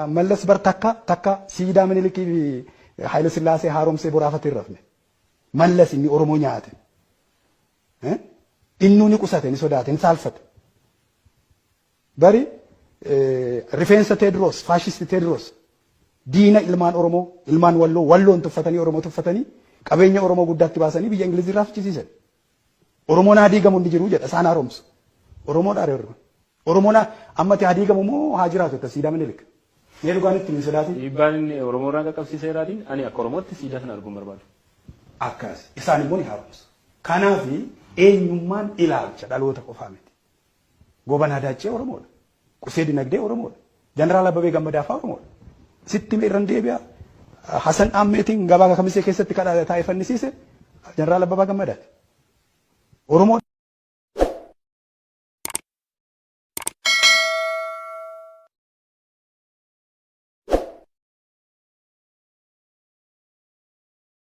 Mallas bar takka siidaa Minilikii fi Haayile Sillaasee haaromsee boraafatee hin rafne. Mallas inni Oromoo nyaate. Innuu ni qusate, ni sodaate, ni saalfate. Bari rifeensa Teediroos, faashisti Teediroos diina ilmaan Oromoo, ilmaan Walloon tuffatanii, Oromoo tuffatanii, qabeenya Oromoo guddaatti baasanii biyya Ingilizii irraa fichisiisan. Oromoon haa diigamu inni jiru jedha isaan haaromsu. Oromoon dhaare Oromoo. Oromoon ammatti haa diigamu moo haa jiraatu jettee siidaa Minilik. Mee dhugaan itti hin sodaati. Dhiibbaan Oromoo irraa qaqqabsiisee irraatiin ani akka Oromootti siidaa sana arguun barbaadu. Akkas isaan immoo ni haaromsu. Kanaaf eenyummaan ilaalcha dhaloota qofaa miti. Gobanaa Daachee Oromoodha. Qusee Dinagdee Oromoodha. Jeneraal Abbabee Gammadaa fa'aa Oromoodha. Sitti irraan deebi'a. Hasan Ammeetiin gabaa kamisee keessatti kadhaa taa'ee fannisiise Jeneraal Abbabaa Gammadaati. Oromoo